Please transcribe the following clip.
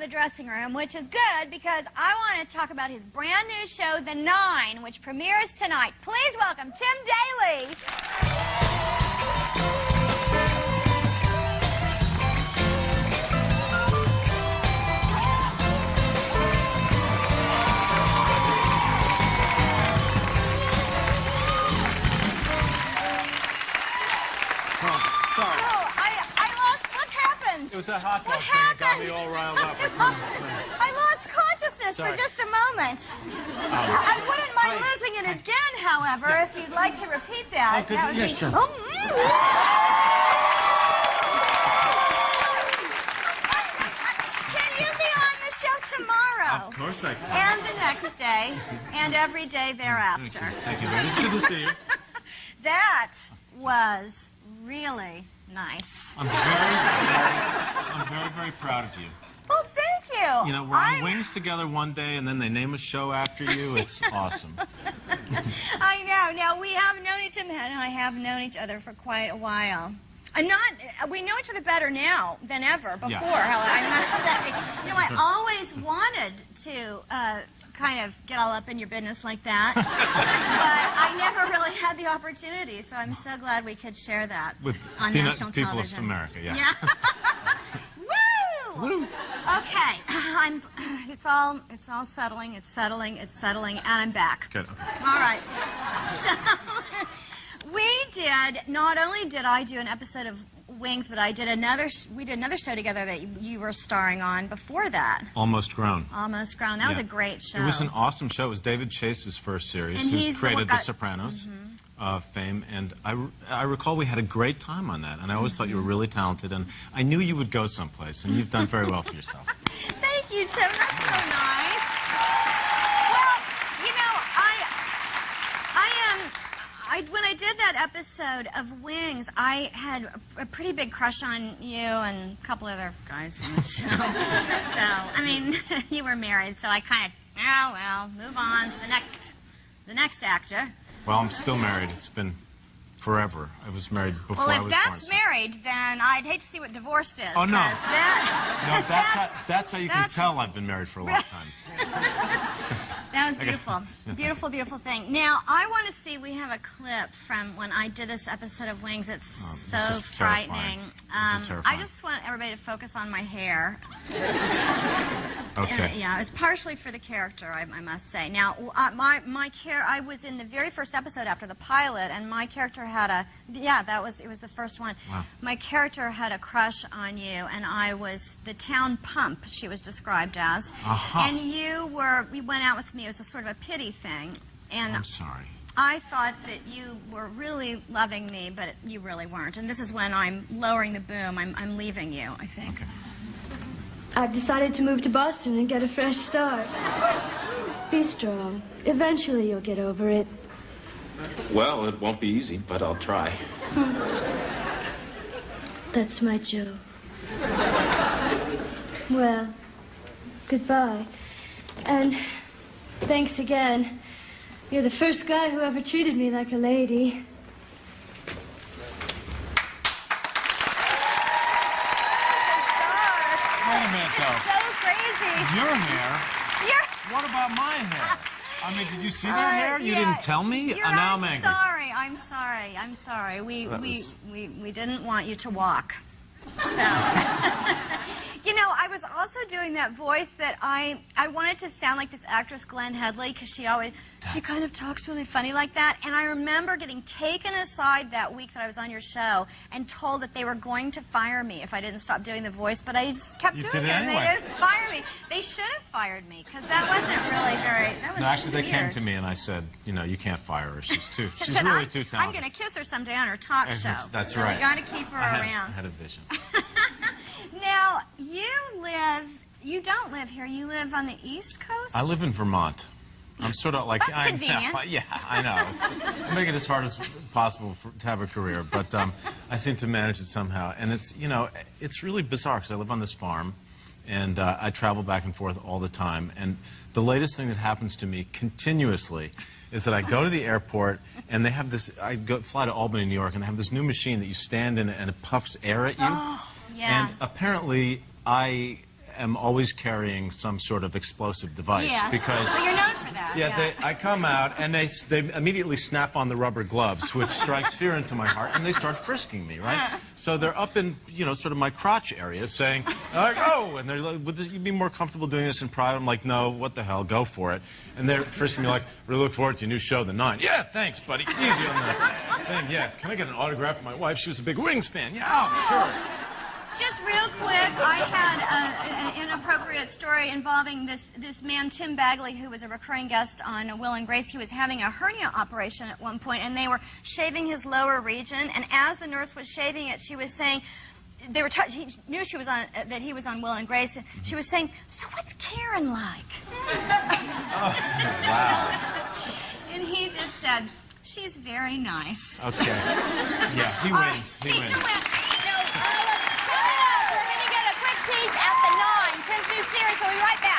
the dressing room, which is good because I want to talk about his brand new show, The Nine, which premieres tonight. Please welcome Tim Daly. Sorry. Oh, I lost. What happened? It was that hot dog What thing that got happened? me all riled up. I lost consciousness Sorry. for just a moment. I wouldn't mind losing it again, however, if you'd like to repeat that. Oh, That would yeah, be... sure. Can you be on the show tomorrow? Of course I can. And the next day, and every day thereafter. Thank you. It's good to see you. That was really nice. I'm very, very proud of you. Well, thank you. You know, we're on Wings together one day, and then they name a show after you. It's awesome. I know. Now, we have known each other, and I have known each other for quite a while. We know each other better now than ever before. Yeah. You know, I always wanted to kind of get all up in your business like that, but I never really had the opportunity, so I'm so glad we could share that With on national people television. of America, yeah. Woo! Woo! Okay, it's all settling, it's settling, and I'm back. Good. Okay. All right. So, not only did I do an episode of Wings, but we did another show together that you were starring on before that. Almost Grown. Almost Grown. That was a great show. It was an awesome show. It was David Chase's first series, who created The Sopranos fame. And I recall we had a great time on that. And I always thought you were really talented. And I knew you would go someplace. And you've done very well for yourself. Thank you, Tim. That's so nice. Well, you know, when I did that episode of Wings, I had a pretty big crush on you and a couple other guys on the show. So, I mean, you were married, so I kind of, move on to the next actor. Well, I'm still married. It's been forever. I was married before I was born. Well, if that's married, then I'd hate to see what divorced is. Oh, no. That's how you can tell I've been married for a long time. That was beautiful. Beautiful, beautiful thing. Now, I want to see, we have a clip from when I did this episode of Wings. It's so frightening. This is terrifying. I just want everybody to focus on my hair. Okay. And, yeah, it was partially for the character, I must say. Now, I was in the very first episode after the pilot, and my character had it was the first one. Wow. My character had a crush on you, and I was the town pump, she was described as. And we went out with me. It was a sort of a pity thing. And I'm sorry. I thought that you were really loving me, but you really weren't. And this is when I'm lowering the boom. I'm leaving you, I think. Okay. I've decided to move to Boston and get a fresh start. Be strong. Eventually you'll get over it. Well, it won't be easy, but I'll try. That's my joke. Well, goodbye. And thanks again. You're the first guy who ever treated me like a lady. Wait a minute, though. So crazy. Your hair? What about my hair? I mean, did you see that hair? You didn't tell me? Now I'm angry. I'm sorry. We didn't want you to walk. So, you know, I was also doing that voice that I wanted to sound like this actress Glenn Headley, because she kind of talks really funny like that. And I remember getting taken aside that week that I was on your show and told that they were going to fire me if I didn't stop doing the voice, but I just kept doing it, and they didn't fire me. They should have fired me, because that wasn't really very, No, actually, weird. they came to me and I said, you know, you can't fire her. She's Said, really too talented. I'm going to kiss her someday on her talk show. That's so right. we got to keep her around. I had a vision. Now, you don't live here. You live on the East Coast? I live in Vermont. I'm sort of like... That's convenient. Yeah, I know. I make it as hard as possible to have a career, but I seem to manage it somehow. And it's, you know, it's really bizarre, because I live on this farm, and I travel back and forth all the time. And the latest thing that happens to me continuously is that I go to the airport, and they have this... fly to Albany, New York, and they have this new machine that you stand in, and it puffs air at you. Oh, yeah. And apparently, I am always carrying some sort of explosive device. Yes. Because Well, you're known for that. yeah, I come out and they immediately snap on the rubber gloves, which strikes fear into my heart, and they start frisking me, right? So they're up in, sort of my crotch area saying, like, oh, and they're like, would you be more comfortable doing this in private? I'm like, no, what the hell, go for it. And they're frisking me like, really look forward to your new show, The 9. Yeah, thanks, buddy. Easy on the thing. Yeah, can I get an autograph from my wife? She was a big Wings fan. Yeah, oh, sure. Just real quick, I had an inappropriate story involving this man, Tim Bagley, who was a recurring guest on Will and Grace. He was having a hernia operation at one point, and they were shaving his lower region. And as the nurse was shaving it, she was saying, he knew she was on that he was on Will and Grace, and she was saying, "So what's Karen like?" Oh, wow. And he just said, "She's very nice." Okay. Yeah, he wins. He wins. Coming up, we're going to get a quick peek at the 9, Tim's new series. We'll be right back.